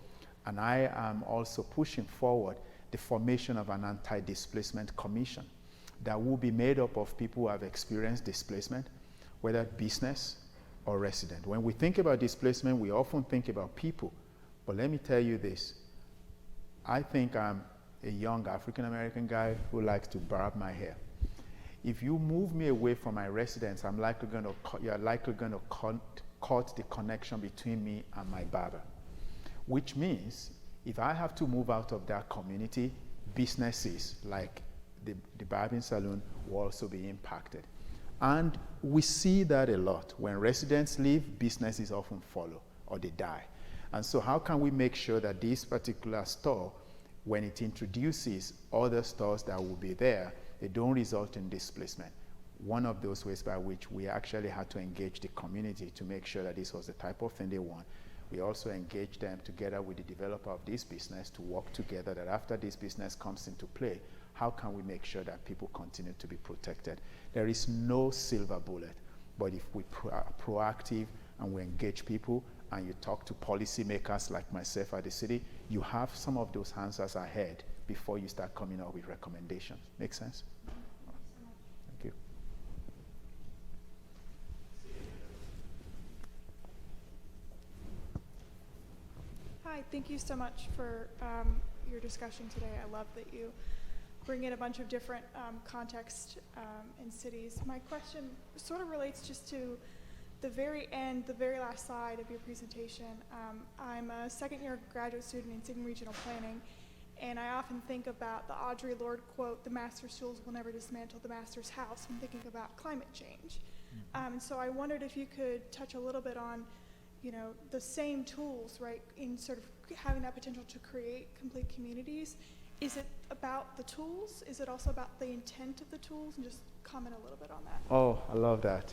and I am also pushing forward the formation of an anti-displacement commission that will be made up of people who have experienced displacement, whether business or resident. When we think about displacement, we often think about people, but let me tell you this. I think I'm a young African-American guy who likes to barb my hair. If you move me away from my residence, you're likely going to cut the connection between me and my barber, which means if I have to move out of that community, businesses like the barbing salon will also be impacted. And we see that a lot. When residents leave, businesses often follow or they die. And so how can we make sure that this particular store, when it introduces other stores that will be there, they don't result in displacement? One of those ways by which we actually had to engage the community to make sure that this was the type of thing they want. We also engaged them together with the developer of this business to work together that after this business comes into play, how can we make sure that people continue to be protected? There is no silver bullet, but if we are proactive and we engage people and you talk to policymakers like myself at the city, you have some of those answers ahead before you start coming up with recommendations. Make sense? Thank you. Hi, thank you so much for your discussion today. I love that you bring in a bunch of different contexts and cities. My question sort of relates just to the very end, the very last slide of your presentation. I'm a second-year graduate student in city regional planning, and I often think about the Audre Lorde quote, "The master's tools will never dismantle the master's house," when thinking about climate change. So I wondered if you could touch a little bit on, the same tools, right, in sort of having that potential to create complete communities. Is it about the tools? Is it also about the intent of the tools? And just comment a little bit on that. Oh, I love that.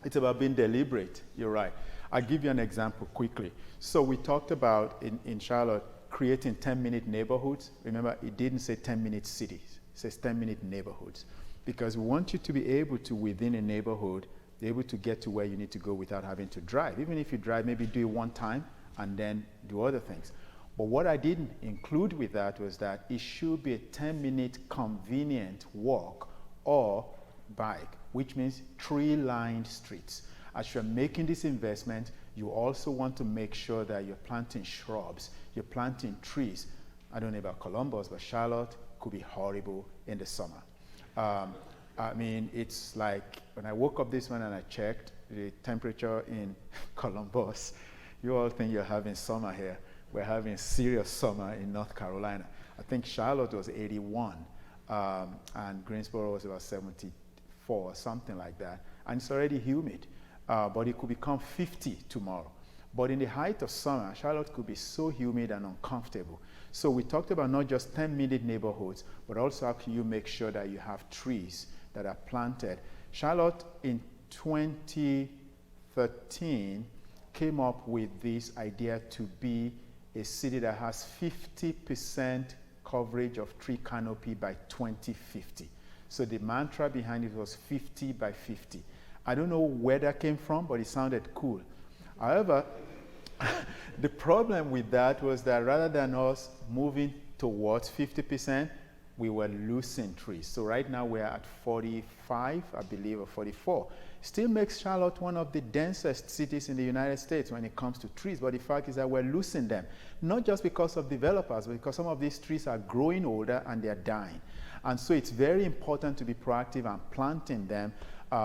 It's about being deliberate. You're right. I'll give you an example quickly. So we talked about in Charlotte creating 10-minute neighborhoods. Remember, it didn't say 10-minute cities. It says 10-minute neighborhoods. Because we want you to be able to, within a neighborhood, be able to get to where you need to go without having to drive. Even if you drive, maybe do it one time and then do other things. But what I didn't include with that was that it should be a 10-minute convenient walk or bike, which means tree-lined streets. As you're making this investment, you also want to make sure that you're planting shrubs, you're planting trees. I don't know about Columbus, but Charlotte could be horrible in the summer. I mean, it's like when I woke up this morning and I checked the temperature in Columbus, you all think you're having summer here. We're having serious summer in North Carolina. I think Charlotte was 81, and Greensboro was about 74, or something like that. And it's already humid, but it could become 50 tomorrow. But in the height of summer, Charlotte could be so humid and uncomfortable. So we talked about not just 10-minute neighborhoods, but also how can you make sure that you have trees that are planted. Charlotte in 2013 came up with this idea to be a city that has 50% coverage of tree canopy by 2050. So the mantra behind it was 50 by 50. I don't know where that came from, but it sounded cool. However, the problem with that was that rather than us moving towards 50%, we were losing trees. So right now we're at 45, I believe, or 44. Still makes Charlotte one of the densest cities in the United States when it comes to trees, but the fact is that we're losing them. Not just because of developers, but because some of these trees are growing older and they're dying. And so it's very important to be proactive and planting them.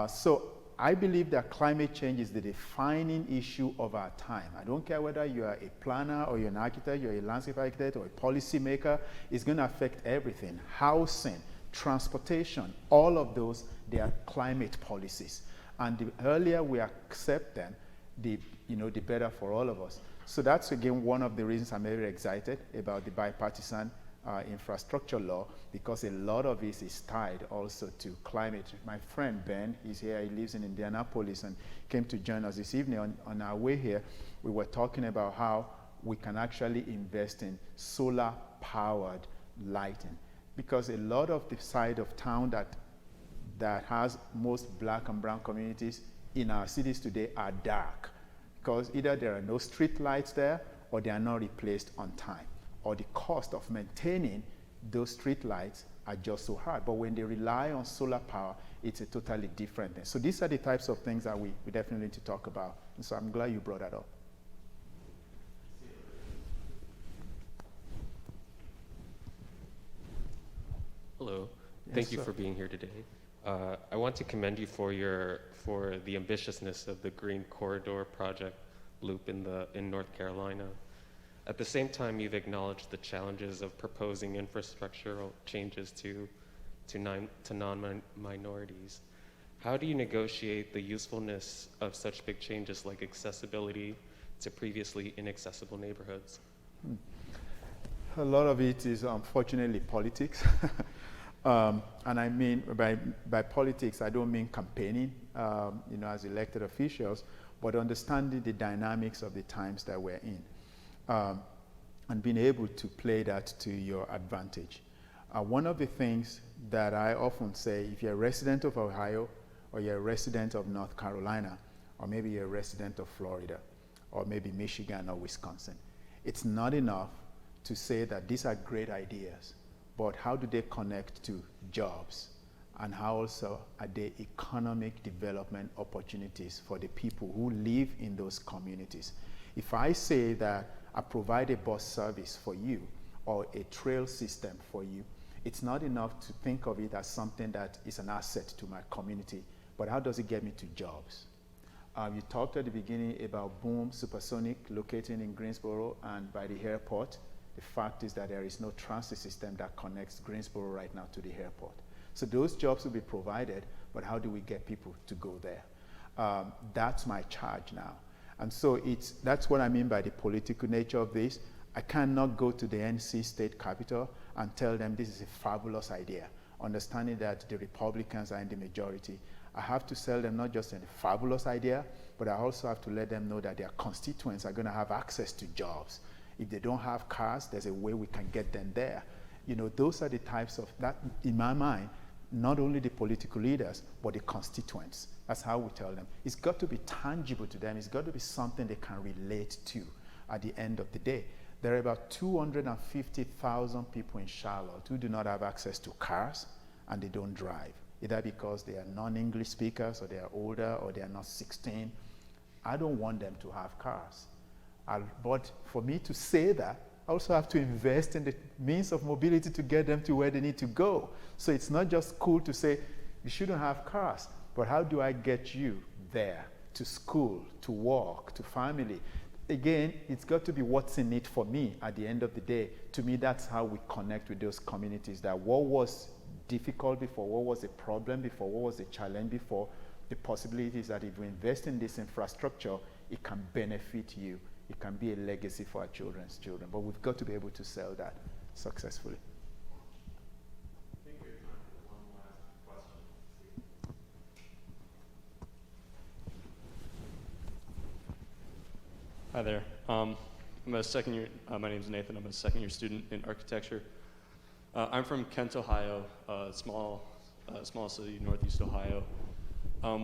So I believe that climate change is the defining issue of our time. I don't care whether you are a planner or you're an architect, you're a landscape architect or a policymaker, it's going to affect everything. Housing, transportation, all of those, they are climate policies. And the earlier we accept them, the better for all of us. So that's again one of the reasons I'm very excited about the Bipartisan Infrastructure Law, because a lot of this is tied also to climate. My friend Ben, he's here, he lives in Indianapolis and came to join us this evening. On our way here, we were talking about how we can actually invest in solar powered lighting, because a lot of the side of town that has most black and brown communities in our cities today are dark, because either there are no street lights there or they are not replaced on time, or the cost of maintaining those street lights are just so hard. But when they rely on solar power, it's a totally different thing. So these are the types of things that we definitely need to talk about. And so I'm glad you brought that up. Hello. Yes, Thank you sir. for being here today. I want to commend you for the ambitiousness of the Green Corridor project loop in North Carolina. At the same time, you've acknowledged the challenges of proposing infrastructural changes to non-minorities. How do you negotiate the usefulness of such big changes like accessibility to previously inaccessible neighborhoods? A lot of it is unfortunately politics. And I mean, by politics, I don't mean campaigning, as elected officials, but understanding the dynamics of the times that we're in. And being able to play that to your advantage. One of the things that I often say, if you're a resident of Ohio, or you're a resident of North Carolina, or maybe you're a resident of Florida, or maybe Michigan or Wisconsin, it's not enough to say that these are great ideas, but how do they connect to jobs? And how also are they economic development opportunities for the people who live in those communities? If I say that I provide a bus service for you or a trail system for you, it's not enough to think of it as something that is an asset to my community, but how does it get me to jobs? You talked at the beginning about Boom Supersonic locating in Greensboro and by the airport. The fact is that there is no transit system that connects Greensboro right now to the airport. So those jobs will be provided, but how do we get people to go there? That's my charge now. And so that's what I mean by the political nature of this. I cannot go to the NC state capitol and tell them this is a fabulous idea, understanding that the Republicans are in the majority. I have to sell them not just a fabulous idea, but I also have to let them know that their constituents are going to have access to jobs. If they don't have cars, there's a way we can get them there. Those are the types of, that in my mind, not only the political leaders, but the constituents. That's how we tell them. It's got to be tangible to them. It's got to be something they can relate to at the end of the day. There are about 250,000 people in Charlotte who do not have access to cars and they don't drive, either because they are non-English speakers or they are older or they are not 16. I don't want them to have cars. But for me to say that, I also have to invest in the means of mobility to get them to where they need to go. So it's not just cool to say, you shouldn't have cars, but how do I get you there, to school, to work, to family? Again, it's got to be what's in it for me at the end of the day. To me, that's how we connect with those communities, that what was difficult before, what was a problem before, what was a challenge before, the possibility is that if we invest in this infrastructure, it can benefit you. It can be a legacy for our children's children, but we've got to be able to sell that successfully. I think we have time for one last question. Hi there. I'm a second year, my name's Nathan, I'm a second year student in architecture. I'm from Kent, Ohio, a small city, northeast Ohio.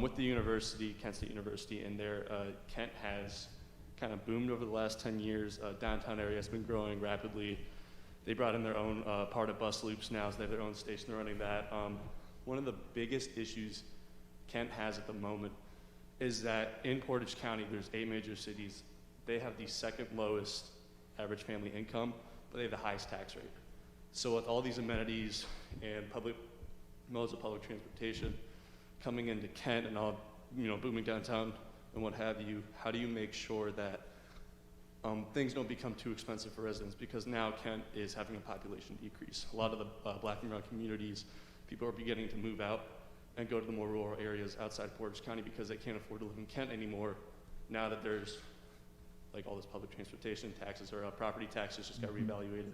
With the university, Kent State University, and there, Kent has kind of boomed over the last 10 years. Downtown area has been growing rapidly. They brought in their own part of bus loops now, so they have their own station running that. One of the biggest issues Kent has at the moment is that in Portage County, there's 8 major cities. They have the second lowest average family income, but they have the highest tax rate. So with all these amenities and public modes of public transportation coming into Kent and all, booming downtown and what have you, how do you make sure that things don't become too expensive for residents? Because now Kent is having a population decrease. A lot of the black and brown communities, people are beginning to move out and go to the more rural areas outside of Portage County because they can't afford to live in Kent anymore now that there's like all this public transportation taxes, or property taxes just got reevaluated,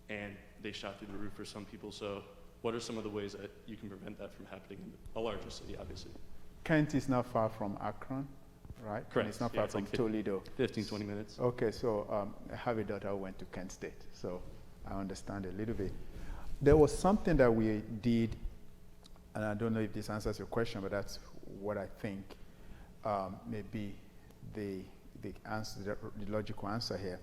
and they shot through the roof for some people. So what are some of the ways that you can prevent that from happening in a larger city, obviously? Kent is not far from Akron, right? Correct. And it's not far It's from like Toledo. 15, 20 minutes. Okay, so I have a daughter who went to Kent State, so I understand a little bit. There was something that we did, and I don't know if this answers your question, but that's what I think may be the answer, the logical answer here.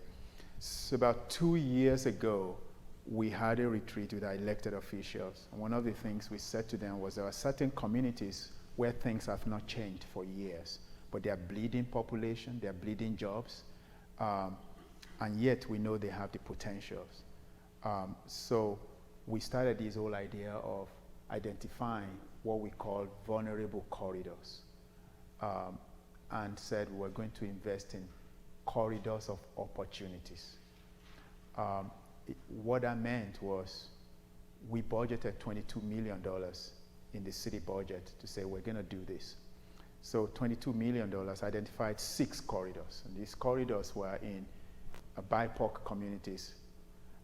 So about 2 years ago, we had a retreat with our elected officials. And one of the things we said to them was there are certain communities where things have not changed for years, but they are bleeding population, they are bleeding jobs, and yet we know they have the potentials. So we started this whole idea of identifying what we call vulnerable corridors, and said we're going to invest in corridors of opportunities. What that meant was we budgeted $22 million in the city budget to say we're going to do this. So $22 million identified 6 corridors, and these corridors were in BIPOC communities,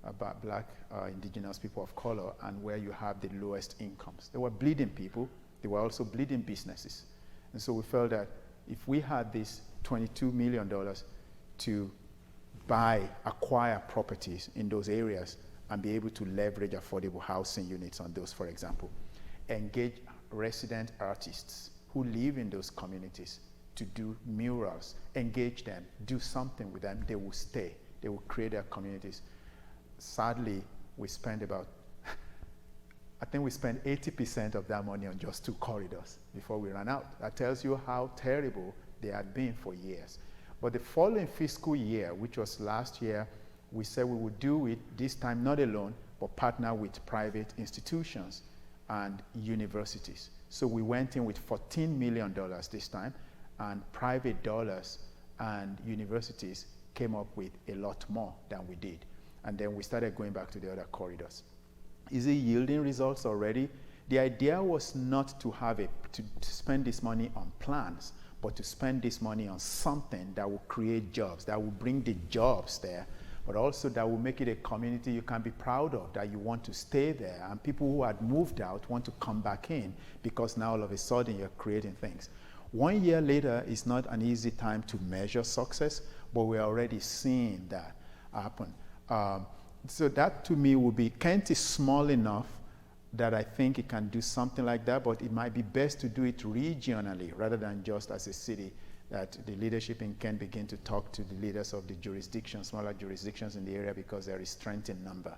about black, indigenous people of color, and where you have the lowest incomes. They were bleeding people, they were also bleeding businesses. And so we felt that if we had this $22 million to acquire properties in those areas and be able to leverage affordable housing units on those, for example, engage resident artists who live in those communities to do murals, engage them, do something with them, they will stay, they will create their communities. Sadly, we spend about, I think we spent 80% of that money on just 2 corridors before we ran out. That tells you how terrible they had been for years. But the following fiscal year, which was last year, we said we would do it this time not alone, but partner with private institutions and universities. So we went in with $14 million this time, and private dollars and universities came up with a lot more than we did. And then we started going back to the other corridors. Is it yielding results already? The idea was not to spend this money on plans, but to spend this money on something that will create jobs, that will bring the jobs there, but also that will make it a community you can be proud of, that you want to stay there, and people who had moved out want to come back in because now all of a sudden you're creating things. 1 year later is not an easy time to measure success, but we're already seeing that happen. So that to me would be, Kent is small enough that I think it can do something like that, but it might be best to do it regionally rather than just as a city, that the leadership in Kent begin to talk to the leaders of the jurisdictions, smaller jurisdictions in the area, because there is strength in number.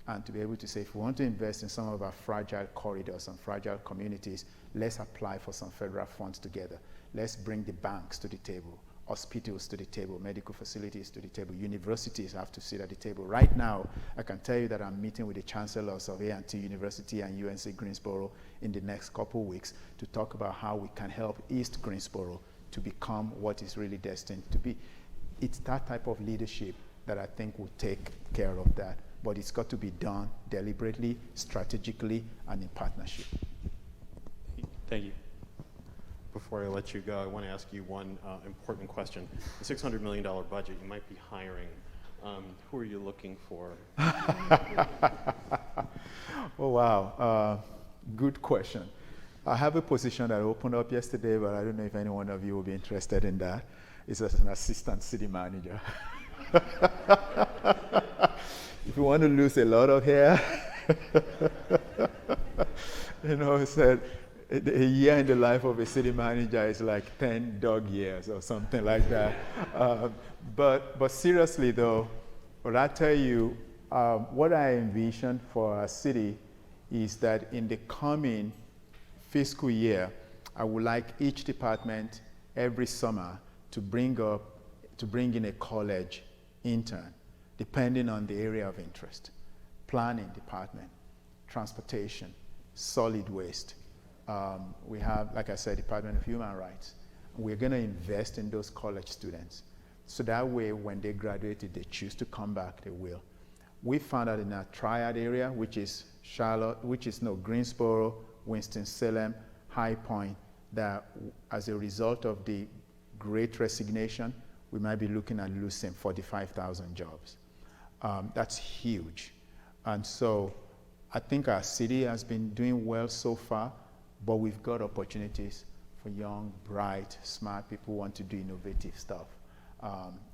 And to be able to say, if we want to invest in some of our fragile corridors and fragile communities, let's apply for some federal funds together. Let's bring the banks to the table, hospitals to the table, medical facilities to the table, universities have to sit at the table. Right now, I can tell you that I'm meeting with the chancellors of A&T University and UNC Greensboro in the next couple of weeks to talk about how we can help East Greensboro to become what is really destined to be. It's that type of leadership that I think will take care of that, but it's got to be done deliberately, strategically, and in partnership. Thank you. Before I let you go, I want to ask you one important question. The $600 million budget, you might be hiring. Who are you looking for? Oh, wow. Good question. I have a position that opened up yesterday, but I don't know if any one of you will be interested in that. It's as an assistant city manager. If you want to lose a lot of hair, he said a year in the life of a city manager is like 10 dog years or something like that. But seriously though, what I tell you, what I envision for our city is that in the coming fiscal year, I would like each department every summer to bring in a college intern, depending on the area of interest. Planning department, transportation, solid waste. We have, like I said, Department of Human Rights. We're going to invest in those college students. So that way, when they graduate, if they choose to come back, they will. We found out in our triad area, which is Greensboro, Winston-Salem, High Point, that as a result of the Great Resignation, we might be looking at losing 45,000 jobs. That's huge. And so I think our city has been doing well so far, but we've got opportunities for young, bright, smart people who want to do innovative stuff.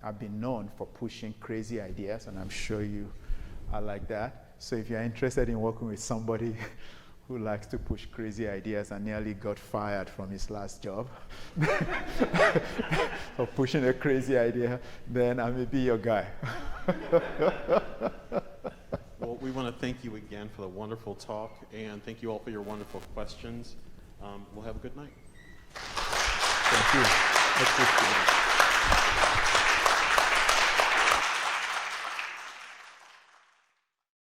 I've been known for pushing crazy ideas, and I'm sure you are like that. So if you're interested in working with somebody who likes to push crazy ideas and nearly got fired from his last job for pushing a crazy idea, then I may be your guy. Well, we want to thank you again for the wonderful talk, and thank you all for your wonderful questions. We'll have a good night. Thank you. I appreciate it.